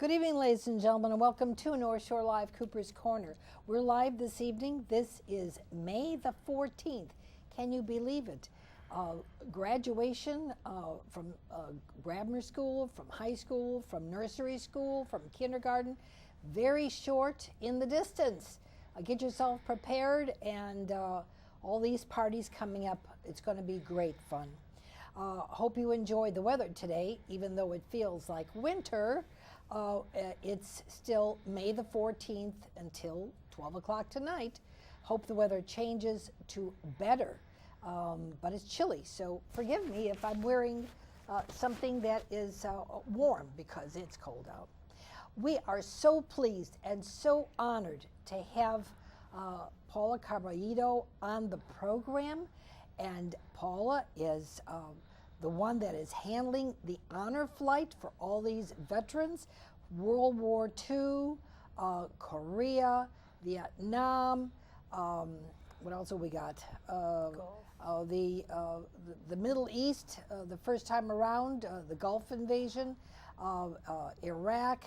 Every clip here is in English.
Good evening, ladies and gentlemen, and welcome to North Shore Live Cooper's Corner. We're live this evening. This is May the 14th. Can you believe it? Graduation from grammar school, from high school, from nursery school, from kindergarten. Very short in the distance. Get yourself prepared, and all these parties coming up. It's going to be great fun. Hope you enjoyed the weather today, even though it feels like winter. It's still May the 14th until 12 o'clock tonight. Hope the weather changes to better, but it's chilly, so forgive me if I'm wearing something that is warm because it's cold out. We are so pleased and so honored to have Paula Carballido on the program, and Paula is the one that is handling the honor flight for all these veterans, World War II, Korea, Vietnam, what else have we got? The Middle East, the first time around, the Gulf invasion, Iraq,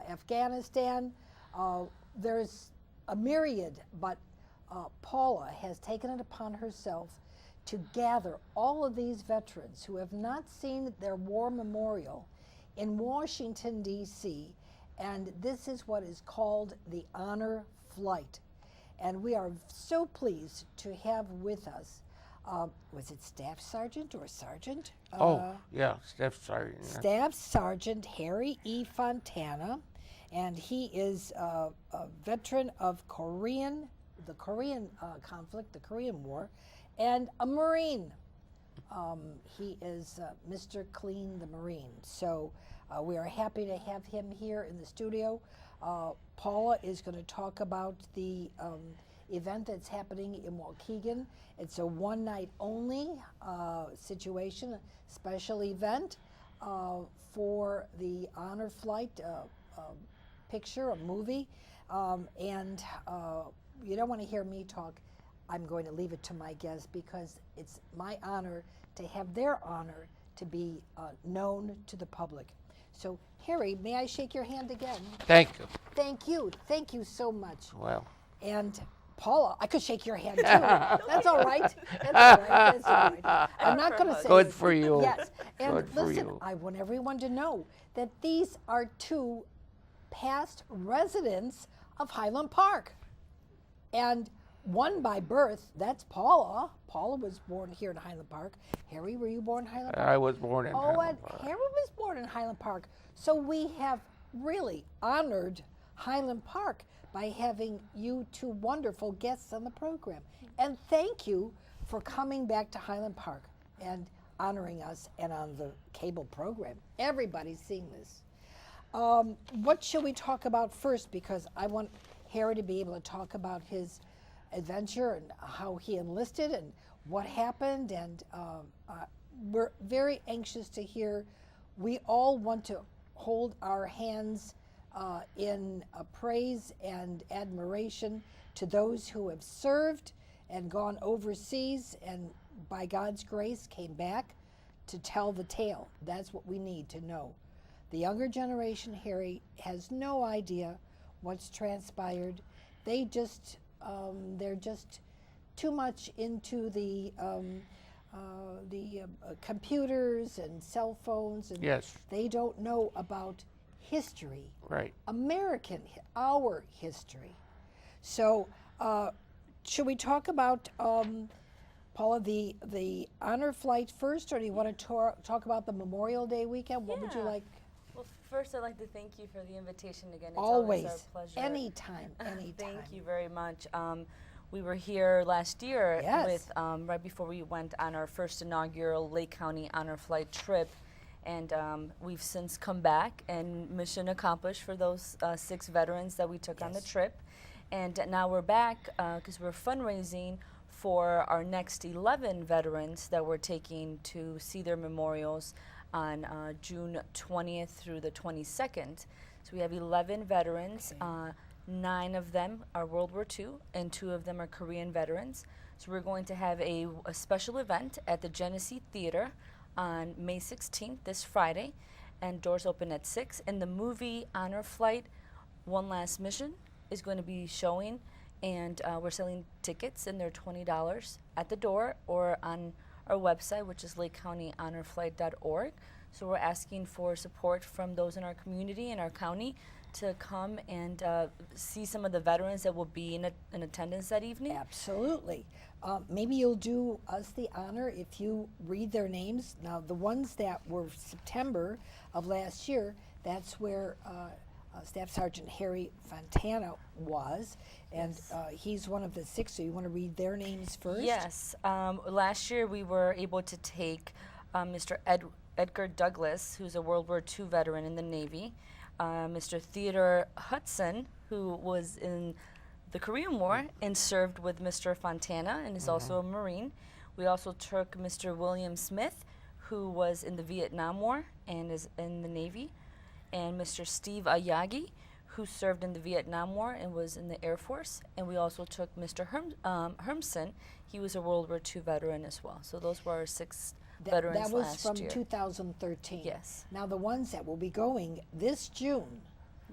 Afghanistan. There's a myriad, but Paula has taken it upon herself to gather all of these veterans who have not seen their war memorial in Washington, D.C., and this is what is called the Honor Flight. And we are so pleased to have with us, was it Staff Sergeant or Sergeant? Staff Sergeant. Yeah. Staff Sergeant Harry E. Fontana, and he is a veteran of the Korean conflict, the Korean War, and a Marine. He is Mr. Clean the Marine. So we are happy to have him here in the studio. Paula is going to talk about the event that's happening in Waukegan. It's a one-night only situation, a special event for the honor flight picture, a movie. And you don't want to hear me talk. I'm going to leave it to my guests because it's my honor to have their honor to be known to the public. So, Harry, may I shake your hand again? Thank you. Thank you. Thank you so much. Well. And Paula, I could shake your hand too. That's all right. That's all right. That's all right. I'm not going to say. Good for you. Yes. And Good for listen, you. I want everyone to know that these are two past residents of Highland Park. And one by birth, that's Paula. Paula was born here in Highland Park. Harry, were you born in Highland Park? I was born in and Highland Park. Harry was born in Highland Park. So we have really honored Highland Park by having you two wonderful guests on the program. And thank you for coming back to Highland Park and honoring us and on the cable program. Everybody's seeing this. What should we talk about first? Because I want Harry to be able to talk about his adventure and how he enlisted and what happened, and we're very anxious to hear. We all want to hold our hands in praise and admiration to those who have served and gone overseas and by God's grace came back to tell the tale. That's what we need to know. The younger generation, Harry, has no idea what's transpired. They just they're just too much into the computers and cell phones, and Yes. they don't know about history, Right. our history. So, should we talk about Paula, the honor flight first, or do you want to talk about the Memorial Day weekend? What would you like? Well, first, I'd like to thank you for the invitation again. It's Always, our pleasure. anytime. Thank you very much. We were here last year Yes. with right before we went on our first inaugural Lake County Honor Flight trip, and we've since come back and mission accomplished for those 6 veterans that we took on the Yes. trip, and now we're back because we're fundraising for our next 11 veterans that we're taking to see their memorials on June 20th through the 22nd. So we have 11 veterans. 9 of them are World War II, and 2 of them are Korean veterans. So we're going to have a special event at the Genesee Theater on May 16th, this Friday. and doors open at 6. And the movie Honor Flight, One Last Mission is going to be showing, and we're selling tickets, and they're $20 at the door or on our website, which is lakecountyhonorflight.org. So we're asking for support from those in our community and our county to come and see some of the veterans that will be in attendance that evening. Absolutely. Maybe you'll do us the honor if you read their names. Now, the ones that were September of last year, that's where Staff Sergeant Harry Fontana was, and he's one of the 6, so you want to read their names first? Yes. Last year we were able to take Mr. Edgar Douglas, who's a World War II veteran in the Navy, Mr. Theodore Hudson, who was in the Korean War and served with Mr. Fontana and is also a Marine. We also took Mr. William Smith, who was in the Vietnam War and is in the Navy, and Mr. Steve Ayagi, who served in the Vietnam War and was in the Air Force. And we also took Mr. Hermsen. He was a World War II veteran as well. So those were our 6 veterans That was last from year. 2013. Yes. Now, the ones that will be going this June,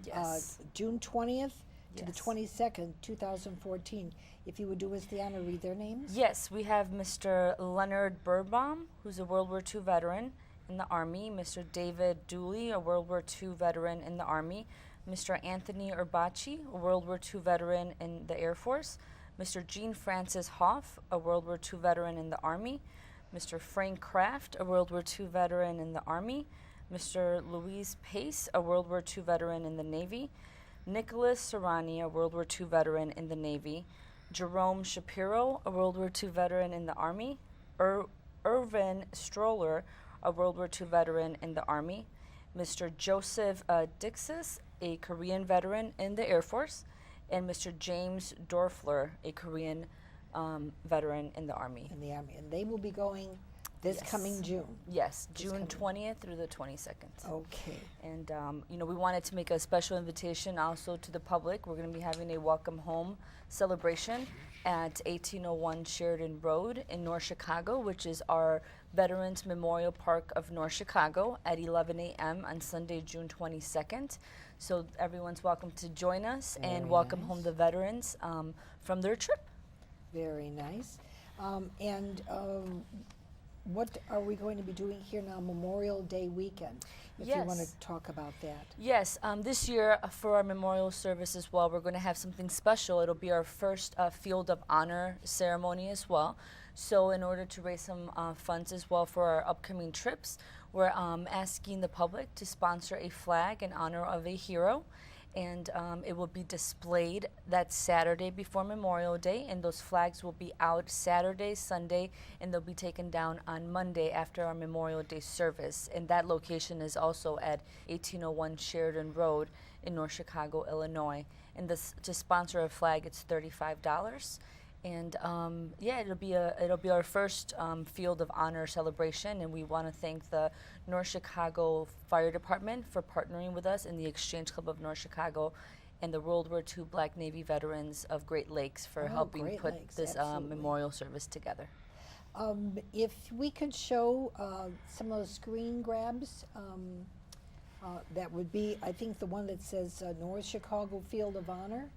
Yes. June 20th to the Yes. 22nd, 2014, if you would do us the honor, read their names? Yes, we have Mr. Leonard Birbaum, who's a World War II veteran in the Army, Mr. David Dooley, a World War II veteran in the Army, Mr. Anthony Urbachi, a World War II veteran in the Air Force, Mr. Gene Francis Hoff, a World War II veteran in the Army, Mr. Frank Kraft, a World War II veteran in the Army, Mr. Louise Pace, a World War II veteran in the Navy, Nicholas Serrani, a World War II veteran in the Navy, Jerome Shapiro, a World War II veteran in the Army, Irvin Stroller, a World War II veteran in the Army, Mr. Joseph Dixis, a Korean veteran in the Air Force, and Mr. James Dorfler, a Korean veteran in the Army. In the Army. And they will be going this Yes. coming June. Yes, This June coming- 20th through the 22nd. Okay. And we wanted to make a special invitation also to the public. We're going to be having a welcome home celebration at 1801 Sheridan Road in North Chicago, which is our Veterans Memorial Park of North Chicago at 11 a.m. on Sunday, June 22nd. So everyone's welcome to join us and Very welcome nice. home the veterans from their trip. Very nice. What are we going to be doing here now, Memorial Day weekend? If you want to Yes. talk about that. Yes, this year for our memorial service as well, we're going to have something special. It'll be our first Field of Honor ceremony as well. So in order to raise some funds as well for our upcoming trips, we're asking the public to sponsor a flag in honor of a hero. And it will be displayed that Saturday before Memorial Day, and those flags will be out Saturday, Sunday, and they'll be taken down on Monday after our Memorial Day service. And that location is also at 1801 Sheridan Road in North Chicago, Illinois. And to sponsor a flag, it's $35. And it'll be our first Field of Honor celebration, and we want to thank the North Chicago Fire Department for partnering with us, and the Exchange Club of North Chicago, and the World War II Black Navy Veterans of Great Lakes for Oh, helping Great put Lakes, this absolutely. memorial service together. If we could show some of those screen grabs, that would be, I think, the one that says North Chicago Field of Honor.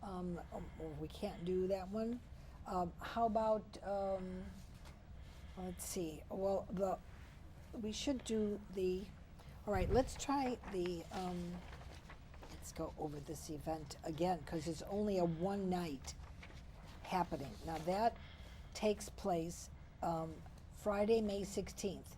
Or we can't do that one. How about, let's see, well, we should do all right, let's try let's go over this event again, because it's only a one night happening. Now that takes place Friday, May 16th.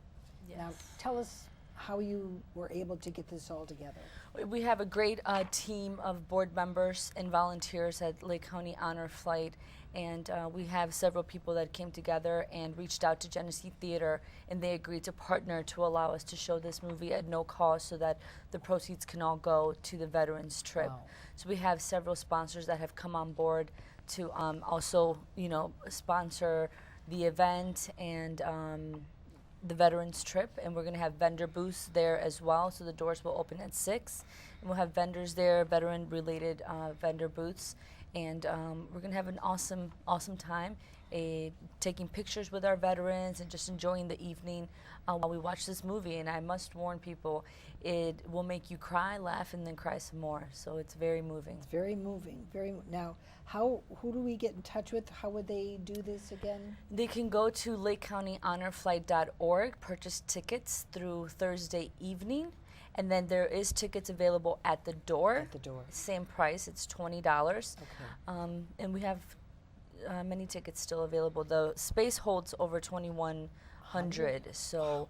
Now tell us how you were able to get this all together. We have a great team of board members and volunteers at Lake County Honor Flight, and we have several people that came together and reached out to Genesee Theater, and they agreed to partner to allow us to show this movie at no cost so that the proceeds can all go to the veterans trip. Wow. So we have several sponsors that have come on board to also, sponsor the event and the veterans trip, and we're going to have vendor booths there as well, so the doors will open at 6, We'll have vendors there, veteran-related vendor booths, and we're gonna have an awesome time, taking pictures with our veterans and just enjoying the evening while we watch this movie. And I must warn people, it will make you cry, laugh, and then cry some more. So it's very moving. It's very moving. Now, who do we get in touch with? How would they do this again? They can go to LakeCountyHonorFlight.org, purchase tickets through Thursday evening, and then there is tickets available at the door. At the door. Same price, it's $20. Okay. And we have many tickets still available. The space holds over 2,100. So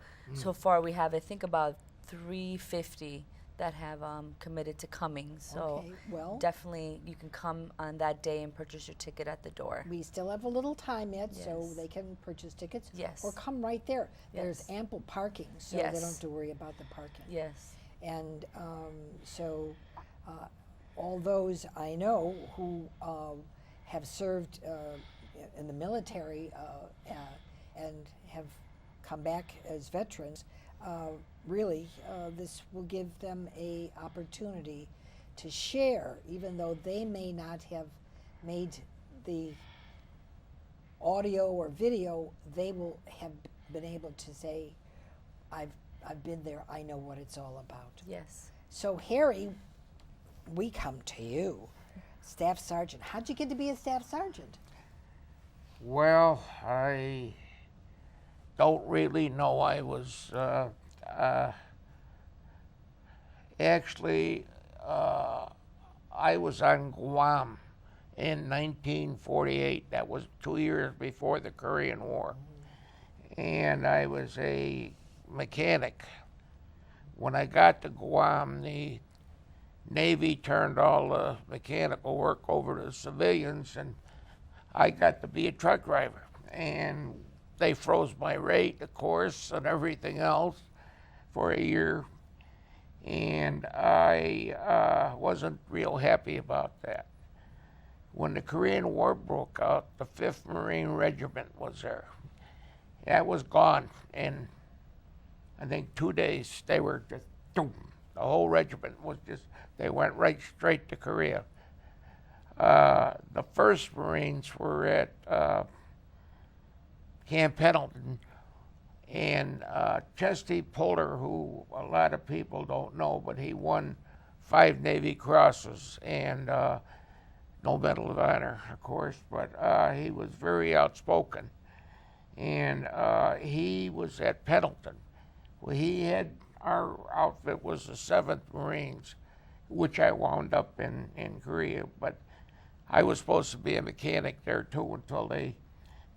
far we have, I think, about 350 that have committed to coming. So Okay, well, definitely you can come on that day and purchase your ticket at the door. we still have a little time yet, so Yes. they can purchase tickets. Yes. Or come right there. There's Yes. ample parking, so they don't Yes. have to worry about the parking. Yes. And all those I know who have served in the military and have come back as veterans, really, this will give them a opportunity to share, even though they may not have made the audio or video, they will have been able to say, I've been there, I know what it's all about. Yes. So Harry, we come to you, Staff Sergeant. How'd you get to be a Staff Sergeant? Well, I don't really know. I was actually I was on Guam in 1948. That was 2 years before the Korean War, and I was a mechanic. When I got to Guam, the Navy turned all the mechanical work over to civilians, and I got to be a truck driver. And they froze my rate, of course, and everything else for a year. And I wasn't real happy about that. When the Korean War broke out, the 5th Marine Regiment was there. That was gone in, I think, 2 days. They were just, boom, the whole regiment was just, they went right straight to Korea. The 1st Marines were at Camp Pendleton, and Chesty Puller, who a lot of people don't know, but he won 5 Navy Crosses and no Medal of Honor, of course, but he was very outspoken. And he was at Pendleton. Well, our outfit was the 7th Marines, which I wound up in Korea, but I was supposed to be a mechanic there too until they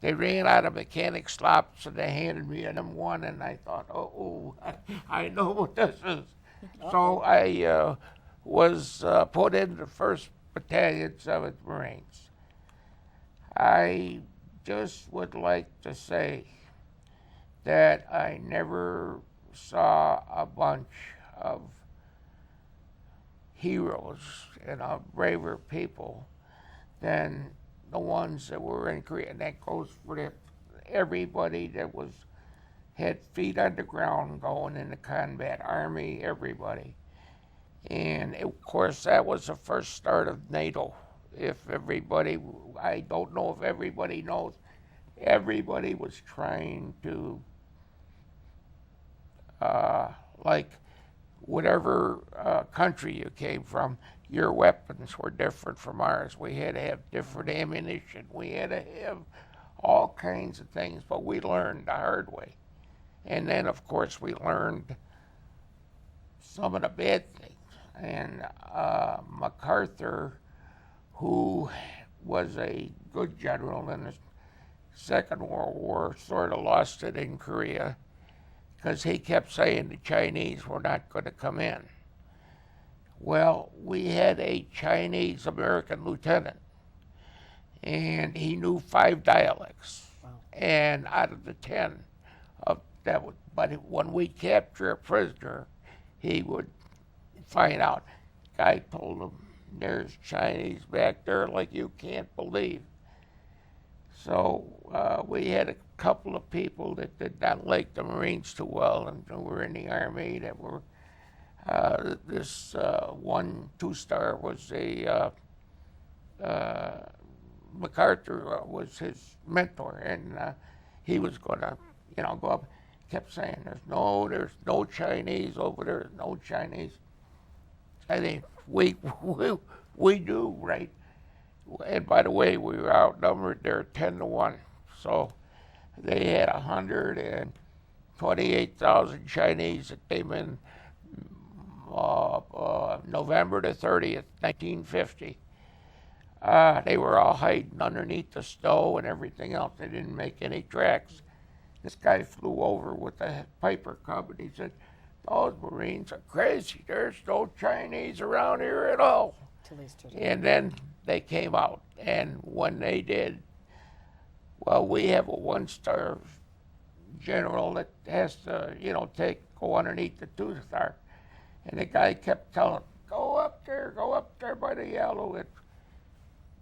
ran out of mechanic slots and they handed me an M1, and I thought, I know what this is. So I was put in the 1st Battalion, 7th Marines. I just would like to say that I never saw a bunch of heroes and braver people than the ones that were in Korea. And that goes for everybody that had feet on the ground going into combat, Army, everybody. And of course, that was the first start of NATO. I don't know if everybody knows, everybody was trying to, like, whatever country you came from, your weapons were different from ours. We had to have different ammunition. We had to have all kinds of things, but we learned the hard way. And then, of course, we learned some of the bad things. And MacArthur, who was a good general in the Second World War, sort of lost it in Korea because he kept saying the Chinese were not going to come in. Well, we had a Chinese-American lieutenant, and he knew 5 dialects. Wow. And out of the 10 of that, but when we capture a prisoner, he would find out. Guy told him, there's Chinese back there like you can't believe. So we had a couple of people that did not like the Marines too well and were in the Army that were, This one 2-star was MacArthur was his mentor, and he was going to, go up. Kept saying, "There's no Chinese over there. There's no Chinese." I think we do, right? And by the way, we were outnumbered there 10-1, so they had 128,000 Chinese that came in November the 30th, 1950. They were all hiding underneath the snow and everything else. They didn't make any tracks. This guy flew over with a Piper Cub, and he said, "Those Marines are crazy. There's no Chinese around here at all." And then they came out, and when they did, well, we have a 1-star general that has to, go underneath the 2-star. And the guy kept telling him, go up there by the yellow.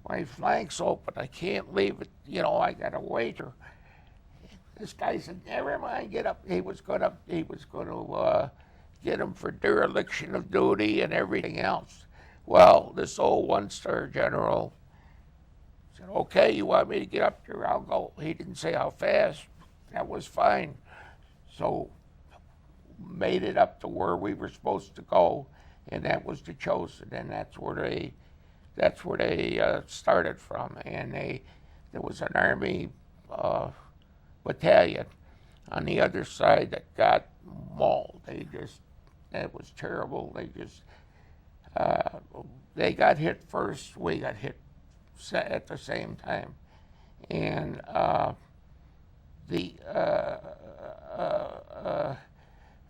My flank's open. I can't leave it. I got a waiter. This guy said, "Never mind, get up." He was going to get him for dereliction of duty and everything else. Well, this old 1-star general said, "Okay, you want me to get up there? I'll go." He didn't say how fast. That was fine. So made it up to where we were supposed to go, and that was the Chosin, and that's where they started from. And there was an Army battalion on the other side that got mauled. That was terrible. They got hit first. We got hit at the same time, and the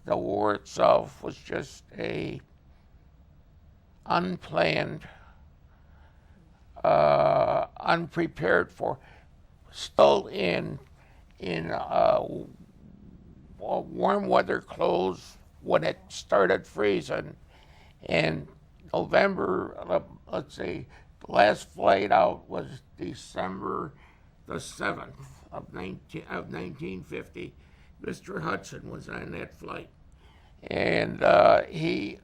war itself was just a unplanned, unprepared for, still in warm weather clothes when it started freezing. And November, let's see, the last flight out was December the 7th of 1950. Mr. Hudson was on that flight, and he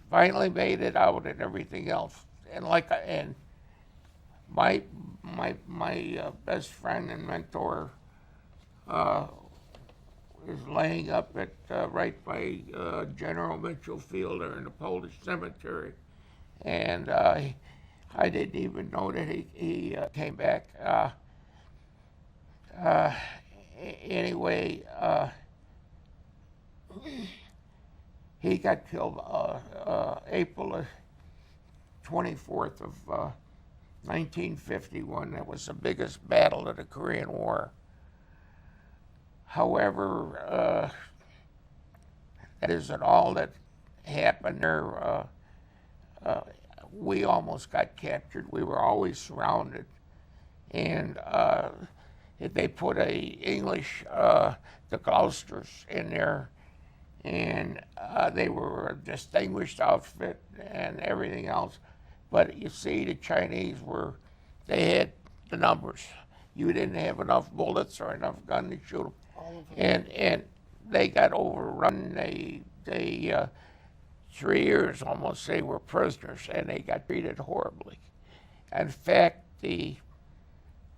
finally made it out and everything else. And my best friend and mentor is laying up at right by General Mitchell Field there in the Polish cemetery, and I didn't even know that he came back. Anyway, he got killed April 24th of 1951. That was the biggest battle of the Korean War. However, that isn't all that happened there. We almost got captured. We were always surrounded. And they put a English, the Gloucesters in there, and they were a distinguished outfit and everything else. But you see, the Chinese they had the numbers. You didn't have enough bullets or enough gun to shoot them. And they got overrun. They 3 years almost they were prisoners, and they got treated horribly. In fact, the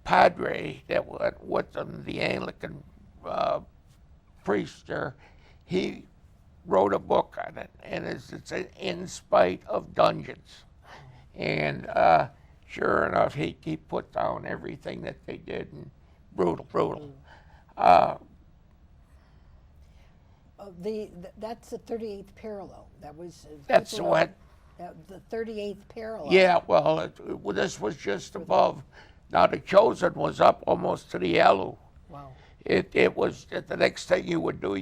padre that went with them, the Anglican priest there, he wrote a book on it, and it's In Spite of Dungeons. And sure enough, he put down everything that they did, and brutal. That's the 38th parallel. That was. That's what. The 38th parallel. Yeah, well, this was just above. Now the Chosin was up almost to the Yalu. Wow. It was the next thing you would do.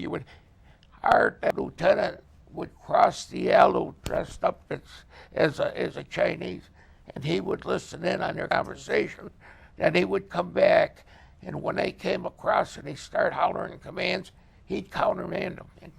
Our lieutenant would cross the Yalu dressed up as a Chinese, and he would listen in on their conversation. Then he would come back, and when they came across and they start hollering commands, he'd countermand them and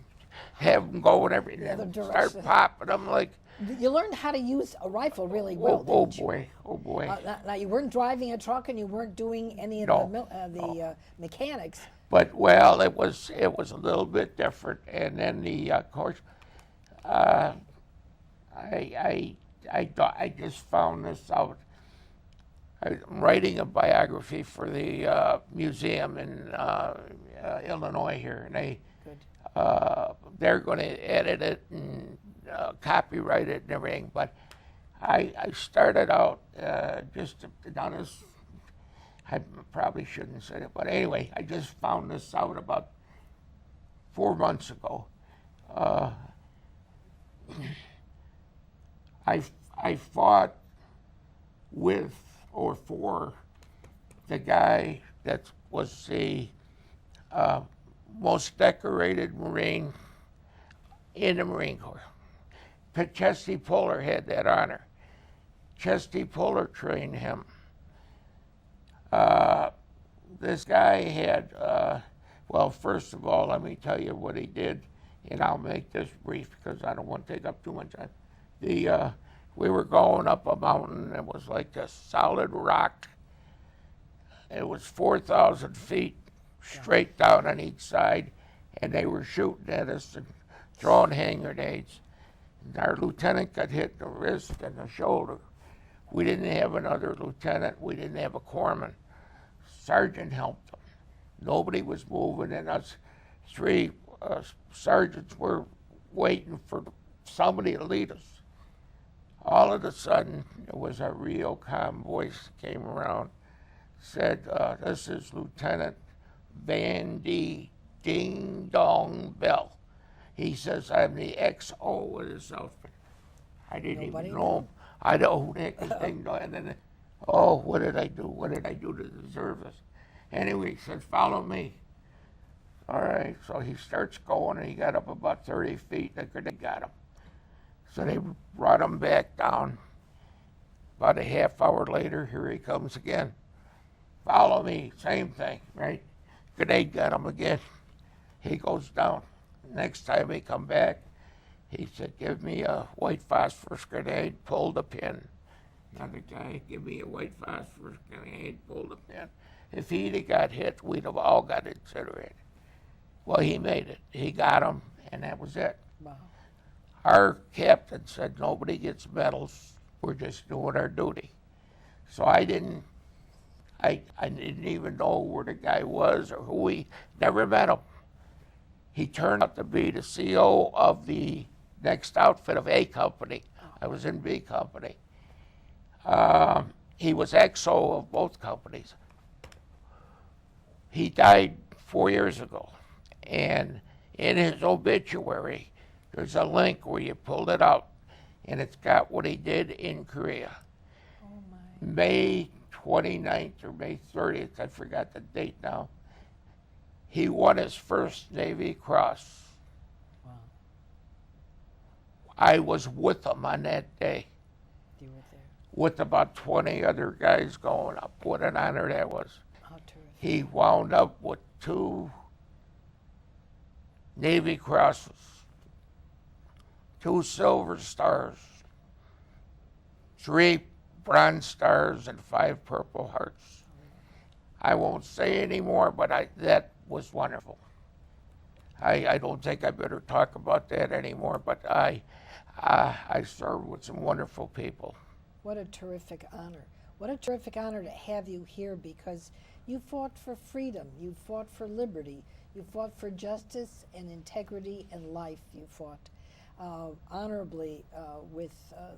have them go and everything. Start popping them like. You learned how to use a rifle really well, didn't you? Oh boy. Now you weren't driving a truck and you weren't doing any of the mechanics. But well, it was a little bit different. And then the of course, I just found this out. I'm writing a biography for the museum in Illinois here, and they're going to edit it and copyright it and everything. But I started out just on this. I probably shouldn't say it, but anyway, I just found this out about 4 months ago. I fought with or for the guy that was the most decorated Marine in the Marine Corps. Chesty Puller had that honor. Chesty Puller trained him. This guy had, well, first of all, let me tell you what he did, and I'll make this brief because I don't want to take up too much time. We were going up a mountain. It was like a solid rock. It was 4,000 feet straight down on each side, and they were shooting at us and throwing hand grenades. And our lieutenant got hit in the wrist and the shoulder. We didn't have another lieutenant. We didn't have a corpsman. Sergeant helped him. Nobody was moving, and us three sergeants were waiting for somebody to lead us. All of a sudden, there was a real calm voice that came around, said, this is Lieutenant Van D. Ding Dong Bell. He says, I'm the XO of this outfit. I didn't even know him. I know who the heck is Ding Dong. And then, oh, what did I do? What did I do to deserve this? Anyway, he said, follow me. All right, so he starts going, and he got up about 30 feet. They got him. So they brought him back down. About a half hour later, here he comes again. Follow me, same thing, right? Grenade got him again. He goes down. Next time he come back, he said, give me a white phosphorus grenade, pull the pin. Another guy, give me a white phosphorus grenade, pull the pin. If he'd have got hit, we'd have all got incinerated. Well, he made it. He got him, and that was it. Wow. Our captain said, nobody gets medals. We're just doing our duty. So I didn't even know where the guy was or who he, never met him. He turned out to be the CO of the next outfit of A Company. I was in B Company. He was XO of both companies. He died 4 years ago. And in his obituary, there's a link where you pulled it out, and it's got what he did in Korea. Oh my. May 29th or May 30th, I forgot the date now. He won his first Navy Cross. Wow. I was with him on that day, You were there. with about 20 other guys going up. What an honor that was. How terrific. He wound up with 2 Navy Crosses, 2 Silver Stars, 3 Bronze Stars, and 5 Purple Hearts. I won't say any more, but that was wonderful. I don't think I better talk about that anymore, but I served with some wonderful people. What a terrific honor. What a terrific honor to have you here, because you fought for freedom, you fought for liberty, you fought for justice and integrity and life. You fought honorably with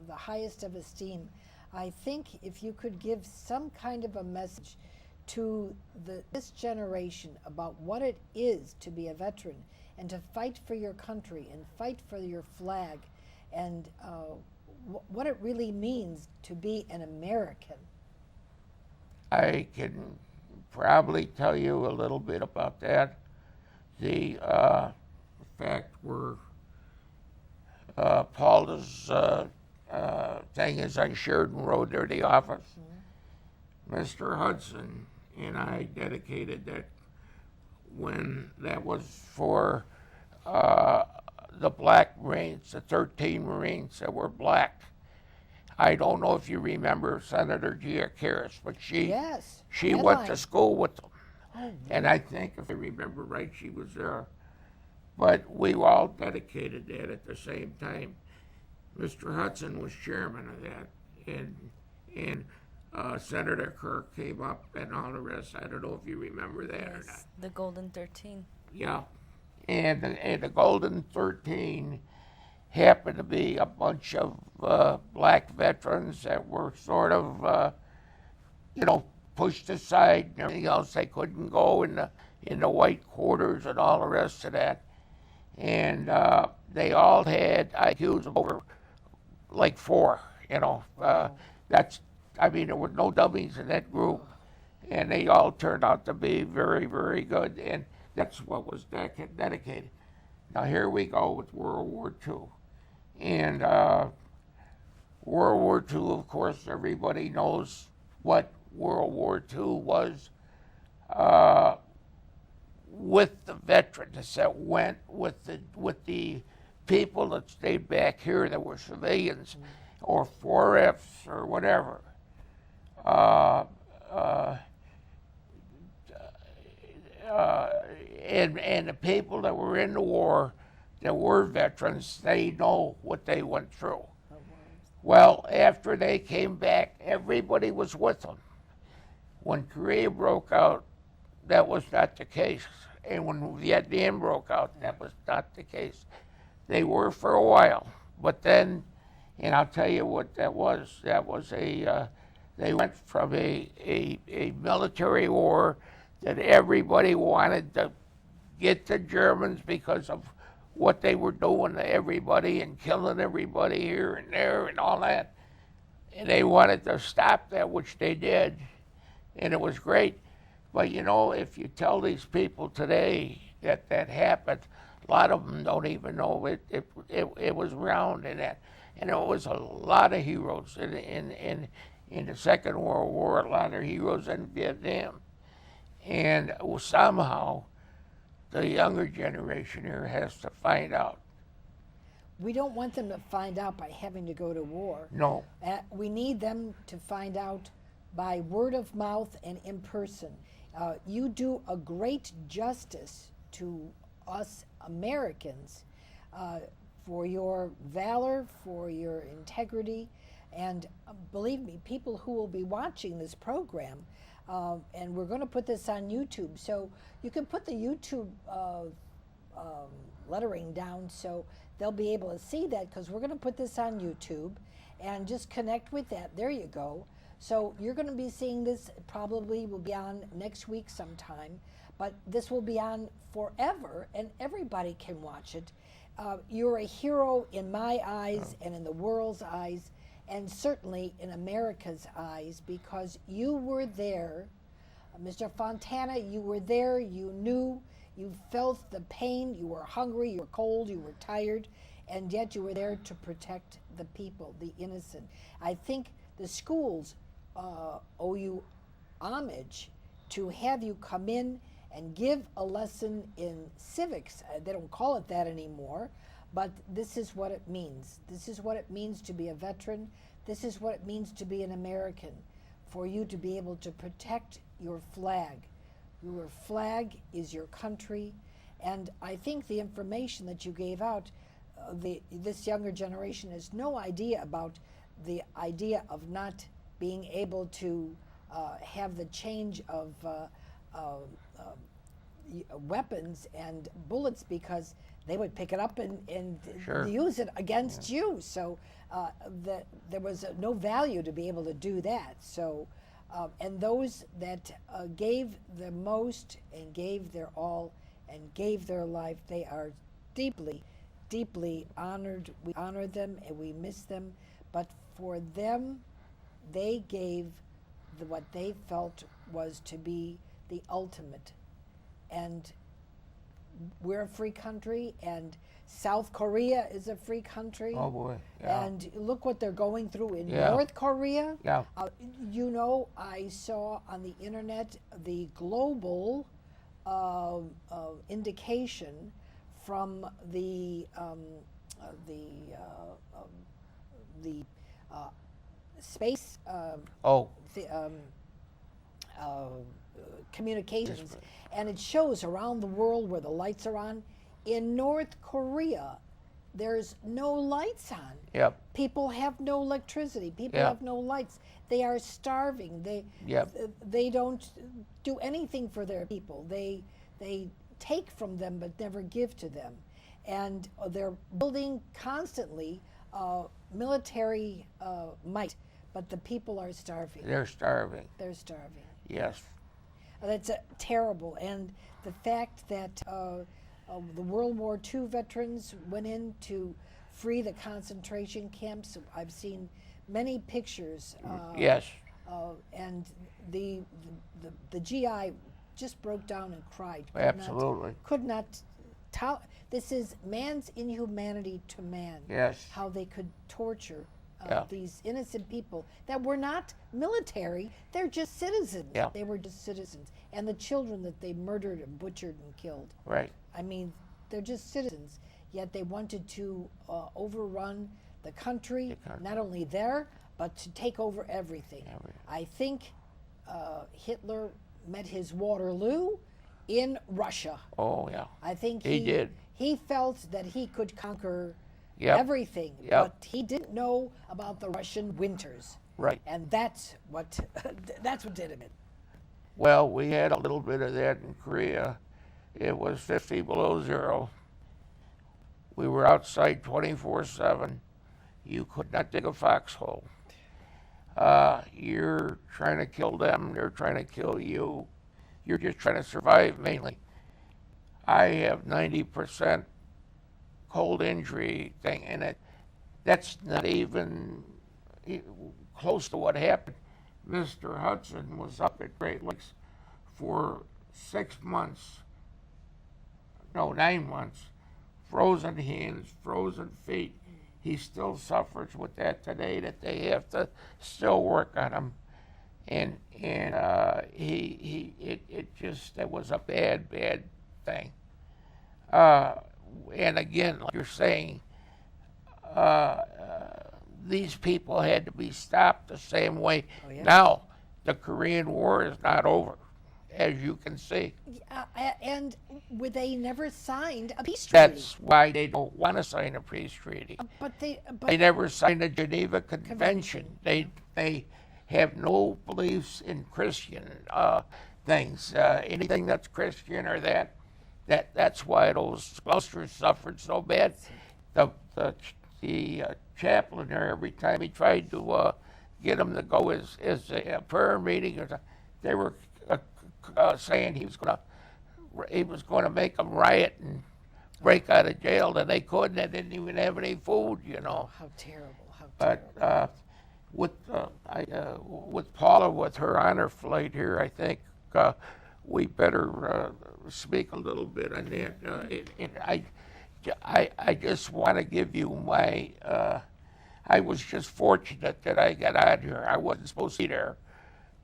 the highest of esteem. I think if you could give some kind of a message to this generation about what it is to be a veteran and to fight for your country and fight for your flag and what it really means to be an American. I can probably tell you a little bit about that. The fact where Paula's thing is on Sheridan Road near the office. Mm-hmm. Mr. Hudson and I dedicated that when that was for the black Marines, the 13 Marines that were black. I don't know if you remember Senator Gia Harris, but she Yes, went to school with them. And I think, if I remember right, she was there. But we all dedicated that at the same time. Mr. Hudson was chairman of that, and Senator Kirk came up and all the rest. I don't know if you remember that or not. Yes, the Golden 13. Yeah, and the Golden 13 happened to be a bunch of black veterans that were sort of, pushed aside and everything else. They couldn't go in the white quarters and all the rest of that. And they all had IQs of over like 4. There were no dummies in that group, and they all turned out to be very, very good. And that's what was dedicated. Now here we go with World War II. And World War II, of course, everybody knows what World War II was. With the veterans that went, with the people that stayed back here that were civilians, or 4Fs or whatever. And the people that were in the war, that were veterans, they know what they went through. Well, after they came back, everybody was with them. When Korea broke out, that was not the case. And when Vietnam broke out, that was not the case. They were for a while. But then, and I'll tell you what that was. That was they went from a military war that everybody wanted to get the Germans because of what they were doing to everybody and killing everybody here and there and all that. And they wanted to stop that, which they did. And it was great. But if you tell these people today that that happened, a lot of them don't even know it was around in that. And there was a lot of heroes in the Second World War, a lot of heroes in Vietnam. And somehow the younger generation here has to find out. We don't want them to find out by having to go to war. No. We need them to find out by word of mouth and in person. You do a great justice to us Americans for your valor, for your integrity, and believe me, people who will be watching this program, and we're going to put this on YouTube, so you can put the YouTube lettering down so they'll be able to see that, because we're going to put this on YouTube, and just connect with that. There you go. So you're going to be seeing this, probably will be on next week sometime, but this will be on forever and everybody can watch it. You're a hero in my eyes and in the world's eyes, and certainly in America's eyes, because you were there. Mr. Fontana, you were there, you knew, you felt the pain, you were hungry, you were cold, you were tired, and yet you were there to protect the people, the innocent. I think the schools owe you homage to have you come in and give a lesson in civics. They don't call it that anymore, but this is what it means. This is what it means to be a veteran. This is what it means to be an American, for you to be able to protect your flag. Your flag is your country, and I think the information that you gave out, this younger generation has no idea about the idea of not being able to have the change of weapons and bullets, because they would pick it up and Sure. use it against you. So there was no value to be able to do that. So, and those that gave the most and gave their all and gave their life, they are deeply, deeply honored. We honor them and we miss them. But for them, they gave what they felt was to be the ultimate. And we're a free country, and South Korea is a free country. Oh boy. Yeah. And look what they're going through in Yeah. North Korea. Yeah. I saw on the internet the global indication from the space communications, and it shows around the world where the lights are on. In North Korea, there's no lights on. Yep. People have no electricity. People Yep. have no lights. They are starving. They don't do anything for their people. They take from them but never give to them, and they're building constantly military might, but the people are starving. They're starving. They're starving. Yes. That's terrible. And the fact that the World War II veterans went in to free the concentration camps. I've seen many pictures. Yes. And the GI just broke down and cried. Absolutely. Could not tell. This is man's inhumanity to man. Yes. How they could torture Yeah. these innocent people that were not military. They're just citizens. Yeah. They were just citizens. And the children that they murdered and butchered and killed. Right. I mean, they're just citizens. Yet they wanted to overrun the country, not only there, but to take over everything. I think Hitler met his Waterloo in Russia. Oh, yeah. I think He did. He felt that he could conquer Yep. everything, Yep. but he didn't know about the Russian winters. Right. And that's what that's what did him in. Well, we had a little bit of that in Korea. It was 50 below zero. We were outside 24/7. You could not dig a foxhole. You're trying to kill them, they're trying to kill you. You're just trying to survive mainly. I have 90% cold injury thing in it. That's not even close to what happened. Mr. Hudson was up at Great Lakes for 6 months, no, 9 months, frozen hands, frozen feet. He still suffers with that today, that they have to still work on him. And that was a bad thing. And again, like you're saying, these people had to be stopped the same way. Oh, yeah. Now, the Korean War is not over, as you can see. And they never signed a peace treaty. That's why they don't want to sign a peace treaty. But They they never signed the Geneva Convention. They have no beliefs in Christian things. Anything that's Christian or that's why those clusters suffered so bad. The chaplain there, every time he tried to get them to go as a prayer meeting, or they were saying he was going to make them riot and break out of jail, and they couldn't. They didn't even have any food, you know. How terrible! How But with Paula, with her honor flight here, I think we better speak a little bit on that. And I just want to give you my. I was just fortunate that I got out here. I wasn't supposed to be there,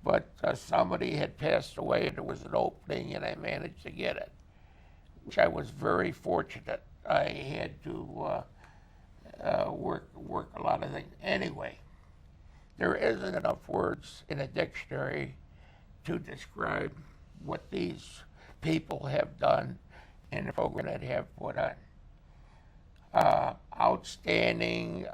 but somebody had passed away, and there was an opening, and I managed to get it, which I was very fortunate. I had to work a lot of things. Anyway, there isn't enough words in a dictionary to describe what these people have done and the program that have put on. Outstanding.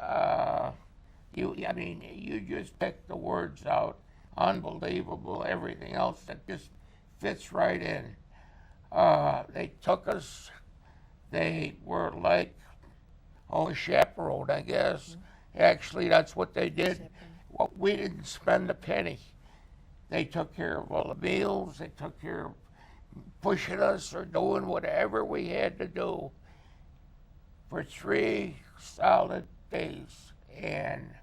You just picked the words out. Unbelievable. Everything else that just fits right in. They took us. They were like, a chaperone, I guess. Actually, that's what they did. Well, we didn't spend a penny. They took care of all the meals. They took care of pushing us or doing whatever we had to do for 3 solid days. And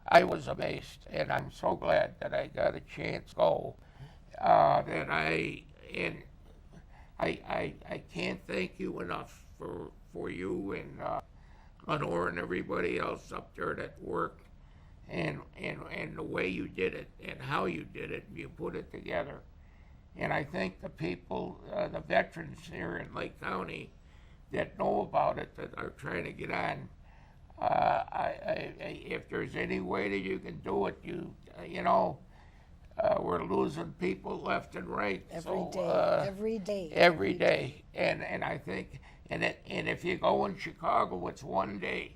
I was amazed, and I'm so glad that I got a chance to go. That I can't thank you enough for you and Lenore and everybody else up there that worked, and the way you did it and how you did it, and you put it together. And I think the people, the veterans here in Lake County that know about it, that are trying to get on, if there's any way that you can do it, We're losing people left and right. Every So, day, every day. every day. And I think, and if you go in Chicago, it's one day.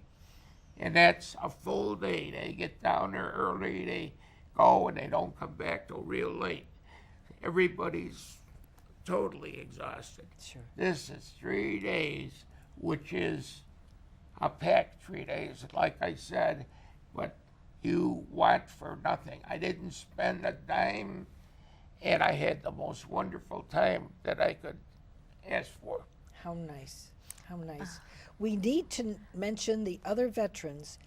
And that's a full day. They get down there early, they go, and they don't come back till real late. Everybody's totally exhausted. Sure. This is 3 days, which is a packed 3 days, like I said, but you want for nothing. I didn't spend a dime, and I had the most wonderful time that I could ask for. How nice. How nice. We need to mention the other veterans.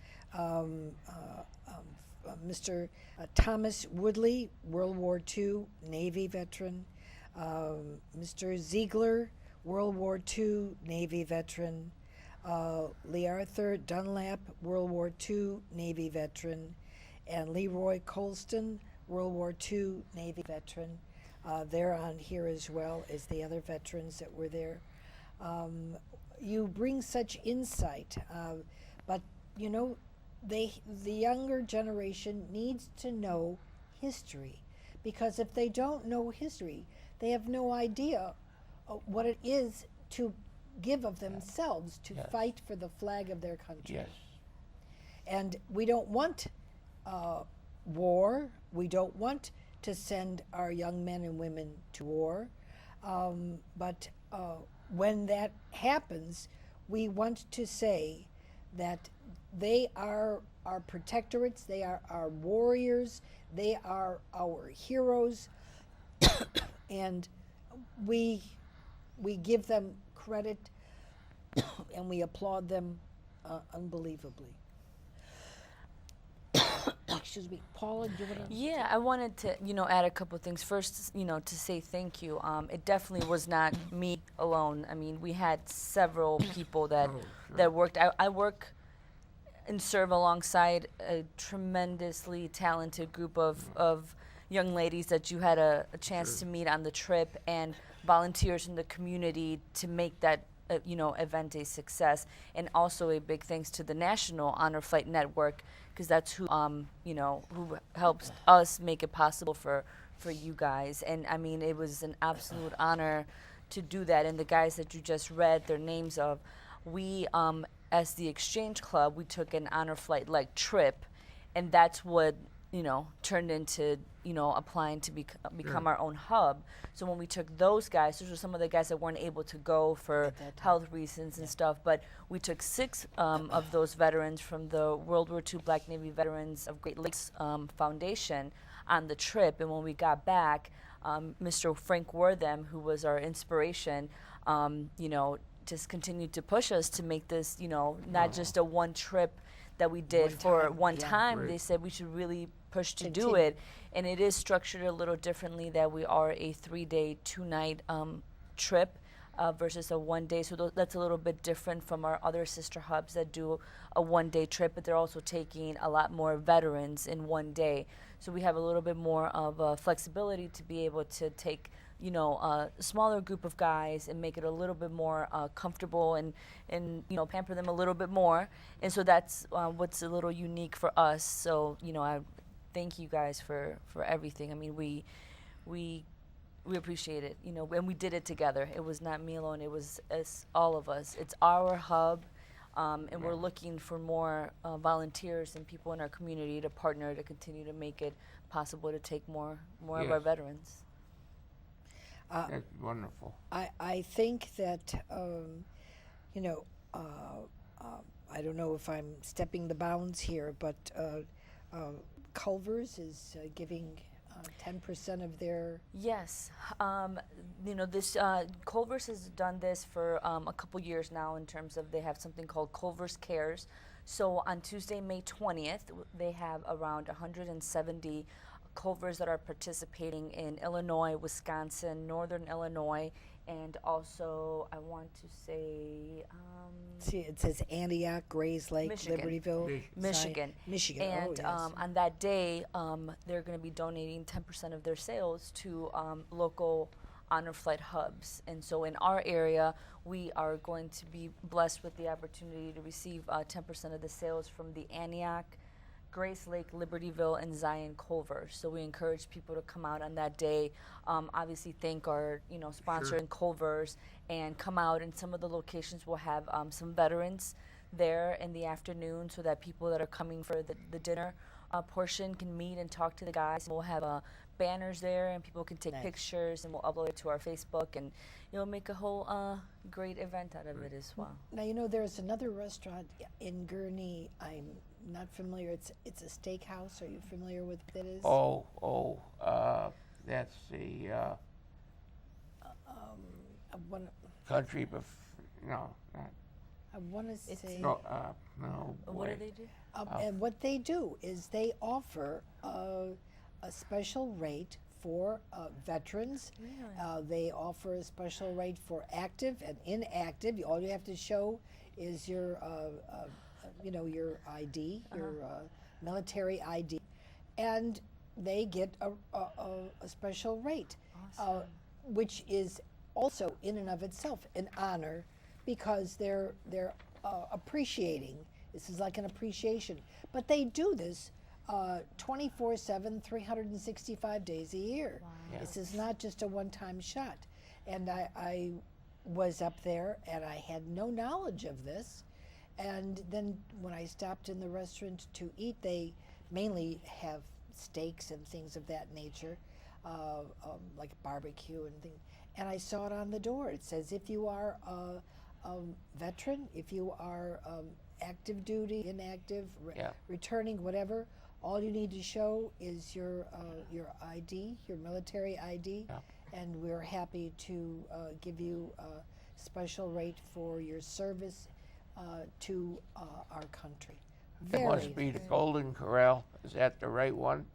Mr. Thomas Woodley, World War II Navy veteran. Mr. Ziegler, World War II Navy veteran. Lee Arthur Dunlap, World War II Navy veteran. And Leroy Colston, World War II Navy veteran. They're on here as well as the other veterans that were there. You bring such insight, but you know, the younger generation needs to know history, because if they don't know history, they have no idea what it is to give of themselves to Yes. fight for the flag of their country. Yes. And we don't want war. We don't want to send our young men and women to war. But when that happens, we want to say that they are our protectorates, they are our warriors, they are our heroes, and we give them credit and we applaud them unbelievably. Excuse me, Paula, do you want to? Yeah, I wanted to, add a couple of things. First, to say thank you. It definitely was not me alone. I mean, we had several people that worked. I work and serve alongside a tremendously talented group of young ladies that you had a chance to meet on the trip, and volunteers in the community to make that event a success. And also a big thanks to the National Honor Flight Network, because that's who who helps us make it possible for you guys. And I mean, it was an absolute honor to do that. And the guys that you just read their names of, we as the Exchange Club, we took an honor flight like trip, and that's what turned into applying to become our own hub. So when we took those guys, those were some of the guys that weren't able to go for health reasons and stuff, but we took 6 of those veterans from the World War II Black Navy Veterans of Great Lakes Foundation on the trip. And when we got back, Mr. Frank Wortham, who was our inspiration, just continued to push us to make this, not just a one trip that we did one time. Right. They said we should really push to do Continue. it, and it is structured a little differently, that we are a 3-day, 2-night trip versus a 1-day. So that's a little bit different from our other sister hubs that do a 1-day trip, but they're also taking a lot more veterans in 1 day. So we have a little bit more of flexibility to be able to take a smaller group of guys and make it a little bit more comfortable and pamper them a little bit more. And so that's what's a little unique for us. So I thank you guys for everything. I mean, we appreciate it, and we did it together. It was not me alone. It was all of us. It's our hub, and we're looking for more volunteers and people in our community to partner to continue to make it possible to take more of our Yes. veterans. That's wonderful. I think that, I don't know if I'm stepping the bounds here, but Culver's is giving 10% of their. Yes, this Culver's has done this for a couple years now. In terms of, they have something called Culver's Cares. So on Tuesday, May 20th, they have around 170 Culvers that are participating in Illinois, Wisconsin, Northern Illinois, and also I want to say See, it says Antioch, Grays Lake, Michigan. Libertyville, Michigan. Michigan. And oh, yes. on that day, they're going to be donating 10% of their sales to local honor flight hubs. And so in our area, we are going to be blessed with the opportunity to receive 10% of the sales from the Antioch Grace Lake, Libertyville, and Zion Culver. So we encourage people to come out on that day. Obviously, thank our sponsor in Culver's and come out. And some of the locations will have some veterans there in the afternoon, so that people that are coming for the dinner portion can meet and talk to the guys. We'll have banners there, and people can take pictures, and we'll upload it to our Facebook, and make a whole great event out of it as well. Now, there's another restaurant in Gurnee. I'm not familiar. It's a steakhouse. Are you familiar with what it is? That's the I want country, no, not, I want to say. no, no. What boy. do they do? And what they do is they offer a special rate for veterans. Really? They offer a special rate for active and inactive. All you have to show is your, your ID, your military ID, and they get a special rate, Awesome. which is also in and of itself an honor, because they're appreciating. This is like an appreciation, but they do this 24/7, 365 days a year. Wow. Yeah. This is not just a one-time shot. And I was up there and I had no knowledge of this. And then when I stopped in the restaurant to eat, they mainly have steaks and things of that nature, like barbecue and things. And I saw it on the door. It says, if you are a veteran, if you are active duty, inactive, Yeah. returning, whatever, all you need to show is your ID, your military ID, Yeah. and we're happy to give you a special rate for your service to our country. It must be the Golden Corral. Is that the right one?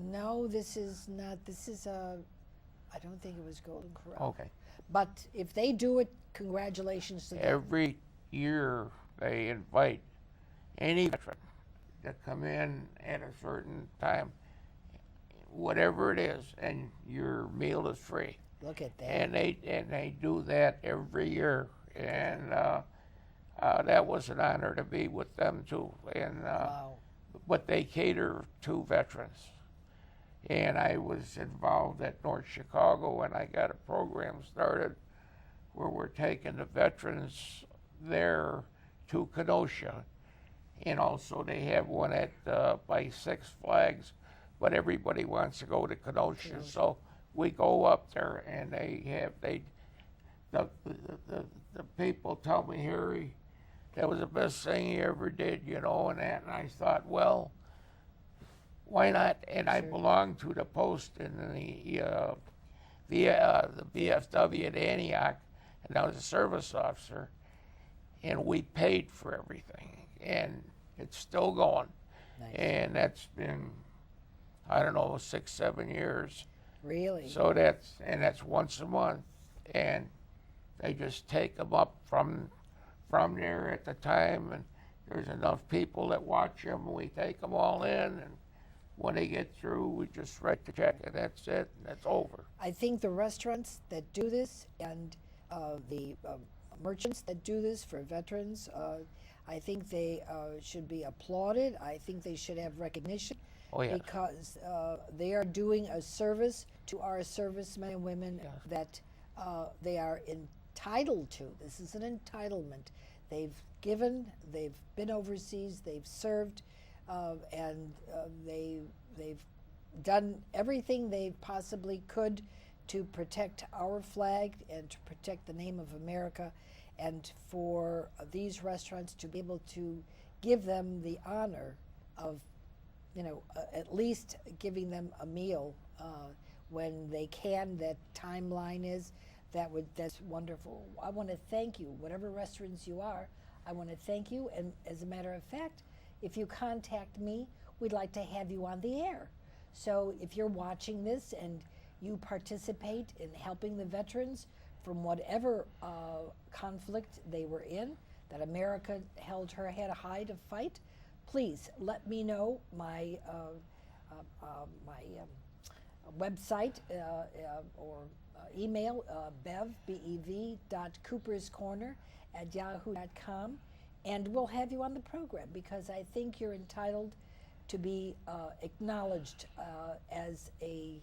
No, this is not. This is I don't think it was Golden Corral. Okay. But if they do it, congratulations to them. Every year they invite any veteran to come in at a certain time, whatever it is, and your meal is free. Look at that. And they do that every year, and that was an honor to be with them too. And Wow. but they cater to veterans. And I was involved at North Chicago, and I got a program started where we're taking the veterans there to Kenosha. And also they have one at by Six Flags, but everybody wants to go to Kenosha. So we go up there, and the people tell me, Harry, that was the best thing you ever did, and that. And I thought, well, why not? And I belonged to the post in the BFW at Antioch, and I was a service officer, and we paid for everything, and it's still going. Nice. And that's been, I don't know, 6-7 years. Really? So that's once a month, and they just take them up from there at the time, and there's enough people that watch them, and we take them all in, and when they get through, we just write the check, and that's it, and that's over. I think the restaurants that do this and the merchants that do this for veterans, I think they should be applauded. I think they should have recognition. Oh, yes. Because they are doing a service to our servicemen and women that they are entitled to. This is an entitlement. They've given, they've been overseas, they've served, and they've done everything they possibly could to protect our flag and to protect the name of America, and for these restaurants to be able to give them the honor of at least giving them a meal when they can. That timeline is that's wonderful. I want to thank you, whatever restaurants you are. I want to thank you, and as a matter of fact, if you contact me, we'd like to have you on the air. So if you're watching this and you participate in helping the veterans from whatever conflict they were in, that America held her head high to fight, please let me know. My website or email, bev.cooperscorner@yahoo.com, and we'll have you on the program, because I think you're entitled to be acknowledged as a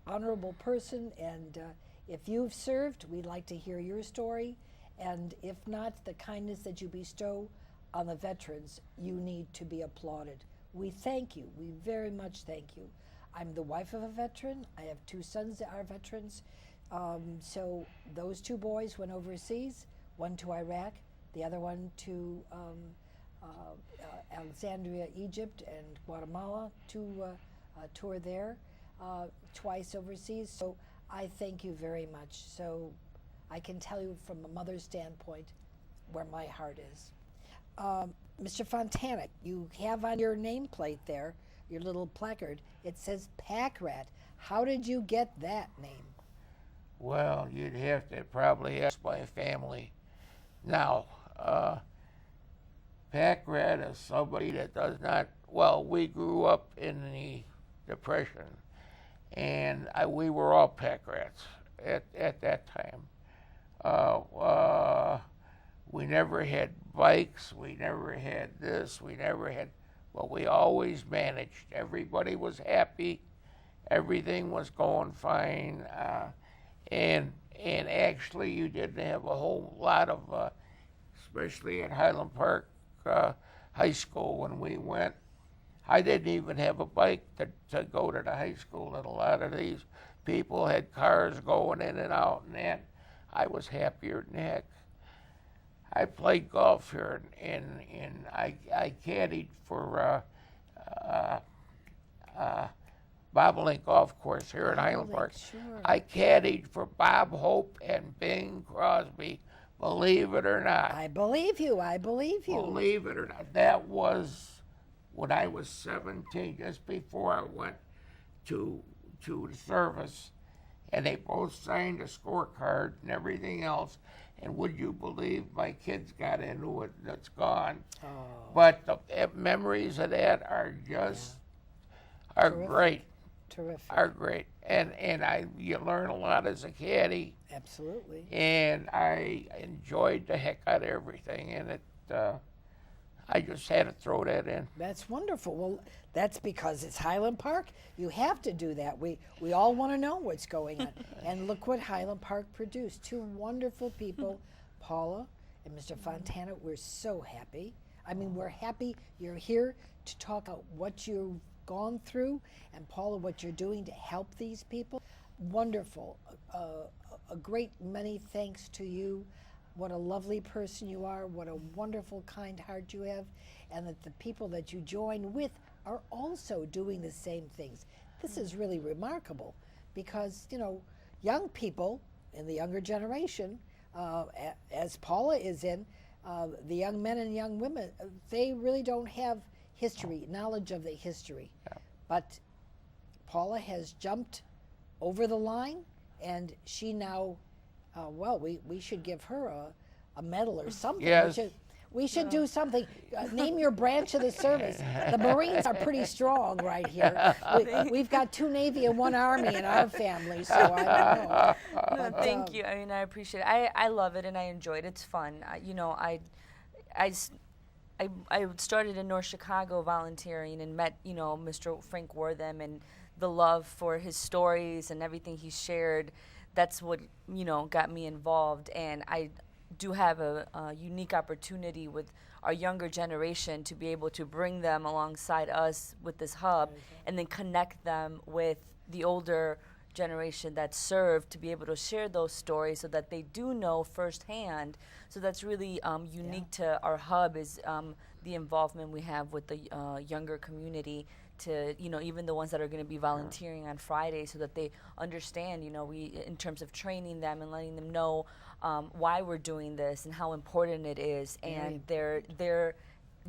honorable person. And if you've served, we'd like to hear your story. And if not, the kindness that you bestow on the veterans, you need to be applauded. We thank you. We very much thank you. I'm the wife of a veteran. I have 2 sons that are veterans. So those 2 boys went overseas, one to Iraq, the other one to Alexandria, Egypt, and Guatemala to tour there, twice overseas. So I thank you very much. So I can tell you from a mother's standpoint where my heart is. Mr. Fontana, you have on your nameplate there, your little placard, it says Pack Rat. How did you get that name? Well, you'd have to probably ask my family. Now, Pack Rat is somebody that does not, well, we grew up in the Depression, and we were all pack rats at that time. We never had bikes, we never had this, we never had, well, we always managed. Everybody was happy, everything was going fine, and actually you didn't have a whole lot of, especially at Highland Park High School when we went. I didn't even have a bike to go to the high school, and a lot of these people had cars going in and out, and that I was happier than heck. I played golf here, and I caddied for Bobolink Golf Course here in Highland Park. Sure. I caddied for Bob Hope and Bing Crosby, believe it or not. I believe you. I believe you. Believe it or not, that was when I was 17, just before I went to the service, and they both signed a scorecard and everything else. And would you believe my kids got into it? That's gone. Oh. But the memories of that are just are Terrific. great. Terrific. Are great. And you learn a lot as a caddy. Absolutely. And I enjoyed the heck out of everything, and it. I just had to throw that in. That's wonderful. Well, that's because it's Highland Park. You have to do that. We all want to know what's going on. And look what Highland Park produced. 2 wonderful people, Paula and Mr. Fontana. We're so happy. I mean, we're happy you're here to talk about what you've gone through, and Paula, what you're doing to help these people. Wonderful. A great many thanks to you. What a lovely person you are, what a wonderful, kind heart you have, and that the people that you join with are also doing the same things. This is really remarkable because, you know, young people in the younger generation, as Paula is in, the young men and young women, they really don't have history, knowledge of the history. Yeah. But Paula has jumped over the line, and she now well, we should give her a medal or something. Yes. We should do something. Name your branch of the service. The Marines are pretty strong right here. We've got 2 Navy and 1 Army in our family, so I don't know. No, thank you. I mean, I appreciate it. I love it and I enjoy it. It's fun. You know, I started in North Chicago volunteering and met, you know, Mr. Frank Wortham, and the love for his stories and everything he shared. That's what, you know, got me involved, and I do have a unique opportunity with our younger generation to be able to bring them alongside us with this hub, and then connect them with the older generation that served, to be able to share those stories so that they do know firsthand. So that's really unique to our hub, is the involvement we have with the younger community, to, you know, even the ones that are going to be volunteering on Friday, so that they understand, you know, we, in terms of training them and letting them know why we're doing this and how important it is. And they're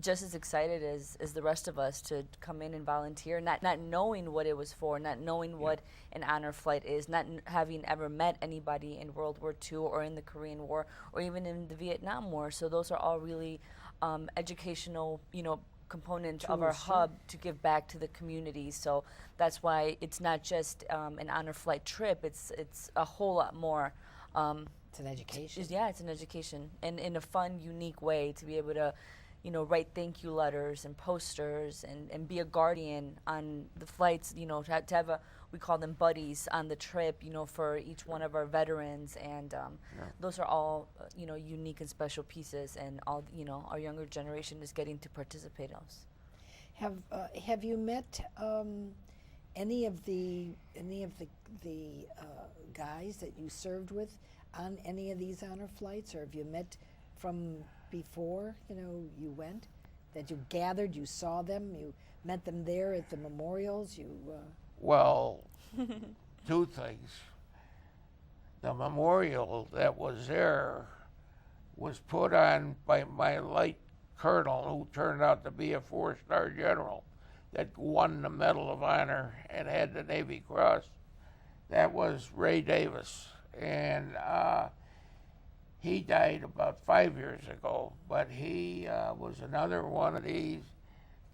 just as excited as the rest of us to come in and volunteer, not knowing what it was for, not knowing what an honor flight is, not having ever met anybody in World War II or in the Korean War or even in the Vietnam War. So those are all really educational, you know, component of our hub to give back to the community. So that's why it's not just an honor flight trip, it's a whole lot more. It's an education. It's an education, and in a fun, unique way, to be able to write thank you letters and posters and be a guardian on the flights, to have we call them buddies on the trip, for each one of our veterans. And those are all, unique and special pieces, and all, our younger generation is getting to participate in those. Have you met any of the guys that you served with on any of these honor flights, or have you met from before you went, that you gathered, you saw them, you met them there at the memorials? Well, two things. The memorial that was there was put on by my late colonel, who turned out to be a 4-star general that won the Medal of Honor and had the Navy Cross. That was Ray Davis. And he died about 5 years ago, but he was another one of these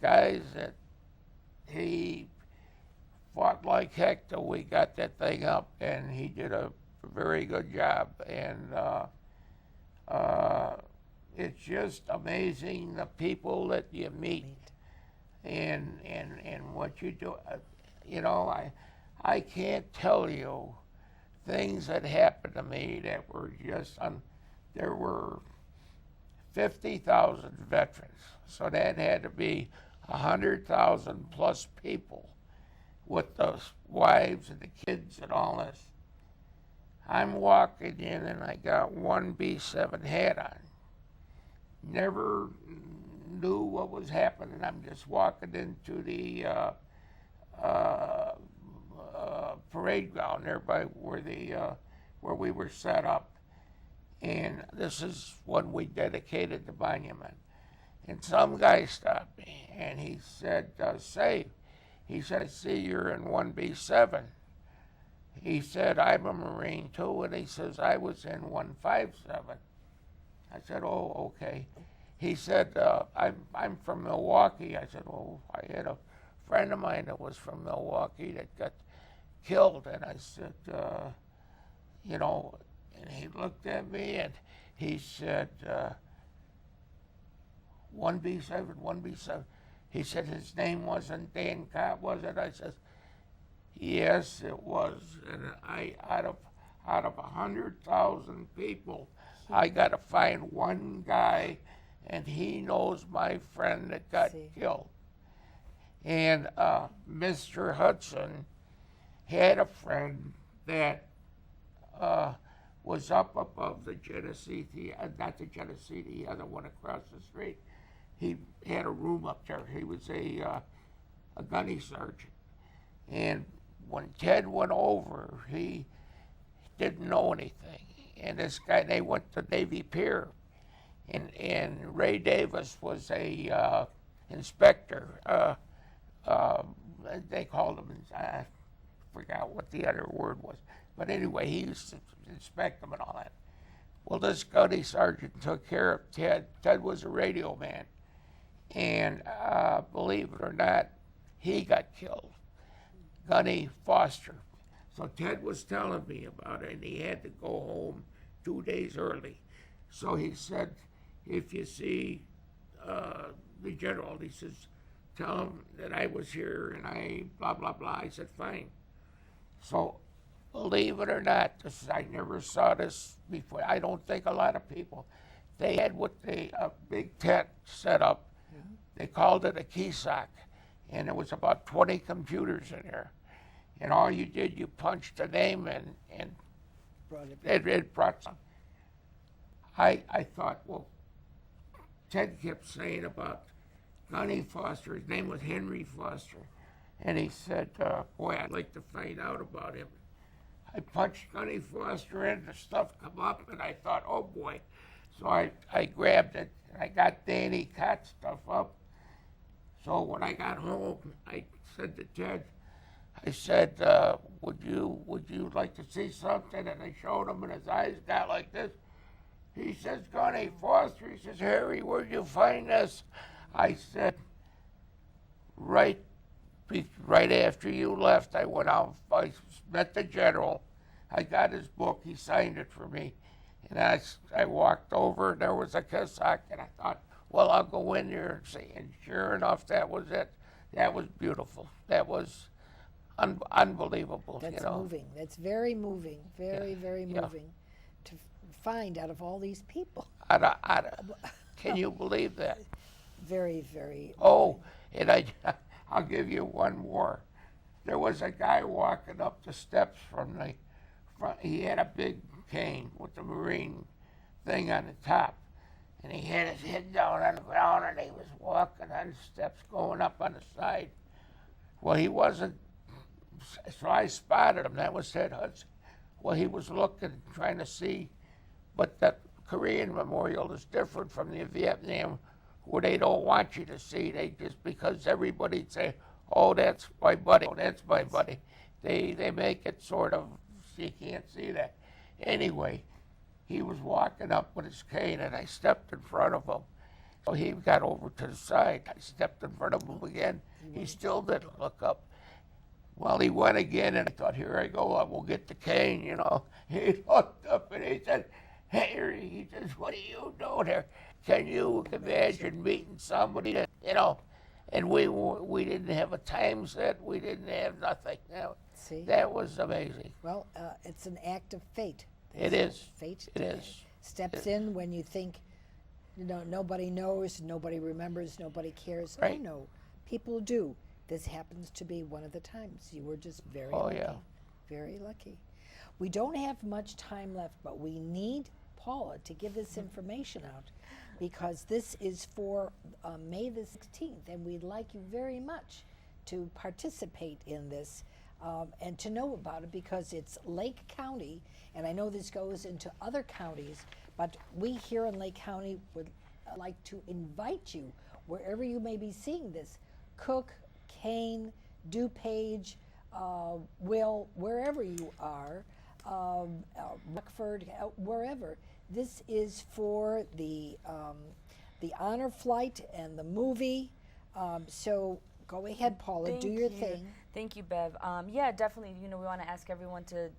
guys that he fought like heck till we got that thing up, and he did a very good job. And it's just amazing the people that you meet and what you do. I can't tell you things that happened to me that were just there were 50,000 veterans, so that had to be 100,000 plus people with the wives and the kids and all this. I'm walking in and I got one B7 hat on. Never knew what was happening. I'm just walking into the parade ground there by where we were set up. And this is when we dedicated the monument. And some guy stopped me and he said, "Say," he said, "I see you're in 1B7. He said, "I'm a Marine too." And he says, "I was in 157. I said, "Oh, okay." He said, I'm from Milwaukee. I said, "Well, I had a friend of mine that was from Milwaukee that got killed." And I said, and he looked at me and he said, 1B7, 1B7. He said, "His name wasn't Dan Cott, was it?" I said, "Yes, it was." And out of 100,000 people, I got to find one guy, and he knows my friend that got killed. And Mr. Hudson had a friend that was up above the Genesee, not the Genesee, the other one across the street. He had a room up there. He was a gunny sergeant. And when Ted went over, he didn't know anything. And this guy, they went to Navy Pier. And Ray Davis was a inspector. They called him, I forgot what the other word was. But anyway, he used to inspect them and all that. Well, this gunny sergeant took care of Ted. Ted was a radio man. And believe it or not, he got killed. Gunny Foster. So Ted was telling me about it, and he had to go home 2 days early. So he said, "If you see the general," he says, "tell him that I was here and I blah, blah, blah." I said, "Fine." So believe it or not, I never saw this before. I don't think a lot of people. They had a big tent set up. They called it a keysock, and there was about 20 computers in there. And all you did, you punched a name in, and it brought some. I thought, well, Ted kept saying about Gunny Foster. His name was Henry Foster. And he said, "Boy, I'd like to find out about him." I punched Gunny Foster in, the stuff come up, and I thought, oh boy. So I grabbed it, and I got Danny Cott's stuff up. So when I got home, I said to Ted, I said, would you like to see something? And I showed him, and his eyes got like this. He says, "Gunny Foster." He says, "Harry, where'd you find this?" I said, right after you left, I went out, I met the general. I got his book, he signed it for me. And I walked over, and there was a keysock, and I thought, well, I'll go in there and see. And sure enough, that was it. That was beautiful. That was unbelievable. That's you know. moving. That's very moving. Very, very yeah. moving to find out of all these people. Can you believe that? Very, very. Oh, and I'll give you one more. There was a guy walking up the steps from the front. He had a big cane with the Marine thing on the top. And he had his head down on the ground, and he was walking on the steps going up on the side. Well, he wasn't, so I spotted him. That was Ted Hudson. Well, he was looking, trying to see, but the Korean Memorial is different from the Vietnam, where they don't want you to see. They just, because everybody say, oh, that's my buddy, oh, that's my buddy. They make it sort of, you can't see that. Anyway, he was walking up with his cane, and I stepped in front of him. So he got over to the side. I stepped in front of him again. He still didn't look up. Well, he went again, and I thought, here I go, I will get the cane, you know. He looked up, and he said, hey, he says, what are you doing there? Can you imagine meeting somebody that, you know, and we didn't have a time set, we didn't have nothing. See? That was amazing. Well, it's an act of fate. It is. Fate It is. steps in when you think, you know, nobody knows, nobody remembers, nobody cares. Right. Oh no, people do. This happens to be one of the times. You were just very Oh, lucky. yeah. Very lucky. We don't have much time left, but we need Paula to give this information out because this is for May the 16th, and we'd like you very much to participate in this and to know about it because it's Lake County, and I know this goes into other counties, but we here in Lake County would like to invite you, wherever you may be seeing this, Cook, Kane, DuPage, Will, wherever you are, Rockford, wherever. This is for the honor flight and the movie. So go ahead, Paula, do your thing. Thank you, Bev. Yeah, definitely. You know, we want to ask everyone to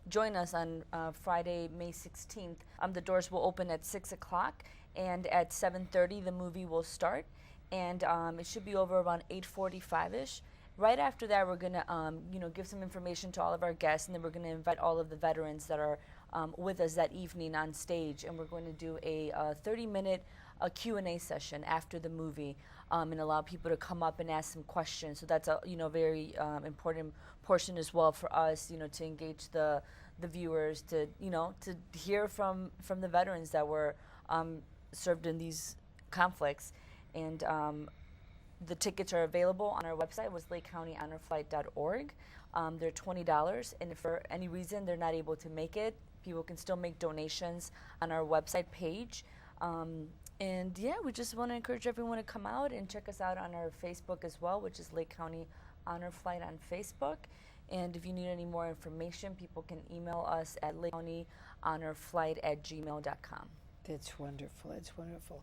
join us on Friday, May 16th. The doors will open at 6 o'clock, and at 7:30 the movie will start, and it should be over around 8:45ish. Right after that, we're gonna, you know, give some information to all of our guests, and then we're gonna invite all of the veterans that are with us that evening on stage, and we're going to do a 30-minute Q&A session after the movie, and allow people to come up and ask some questions. So that's a, you know, very important portion as well for us, you know, to engage the viewers, to, you know, to hear from the veterans that were served in these conflicts. And the tickets are available on our website, was lakecountyhonorflight.org. They're $20, and if for any reason they're not able to make it, people can still make donations on our website page. And yeah, we just want to encourage everyone to come out and check us out on our Facebook as well, which is Lake County Honor Flight on Facebook. And if you need any more information, people can email us at lakecountyhonorflight@gmail.com. That's wonderful. That's wonderful.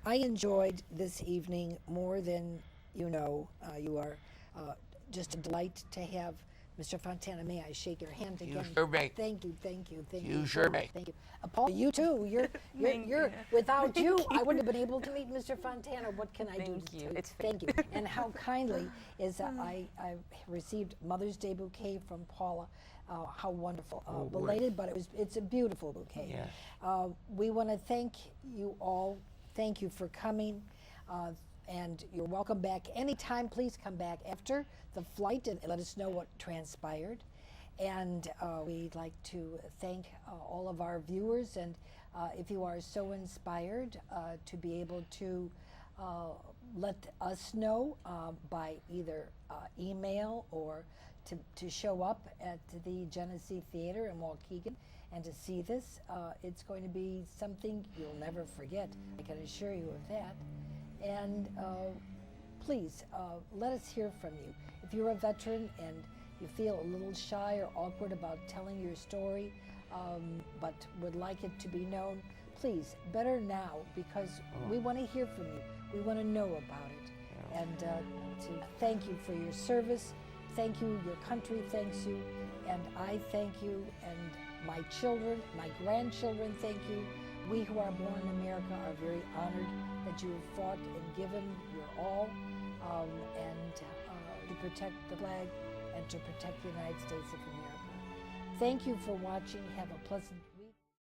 I enjoyed this evening more than you know. You are just a delight to have. Mr. Fontana, may I shake your hand again? You sure may. Thank you, thank you, thank you. You sure may. Thank you. Paul, you too. You're without you, I wouldn't have been able to meet Mr. Fontana. What can I do? Thank you. to- It's Thank you. And how kindly is I received Mother's Day bouquet from Paula. How wonderful. Belated, but it's a beautiful bouquet. Yes. We want to thank you all. Thank you for coming. And you're welcome back anytime. Please come back after the flight and let us know what transpired. And we'd like to thank all of our viewers. And if you are so inspired to be able to let us know by either email or to show up at the Genesee Theater in Waukegan and to see this, it's going to be something you'll never forget. I can assure you of that. And please, let us hear from you. If you're a veteran and you feel a little shy or awkward about telling your story, but would like it to be known, please, better now, because we want to hear from you. We want to know about it. And to thank you for your service. Thank you, your country thanks you, and I thank you, and my children, my grandchildren thank you. We who are born in America are very honored that you have fought and given your all to protect the flag and to protect the United States of America. Thank you for watching. Have a pleasant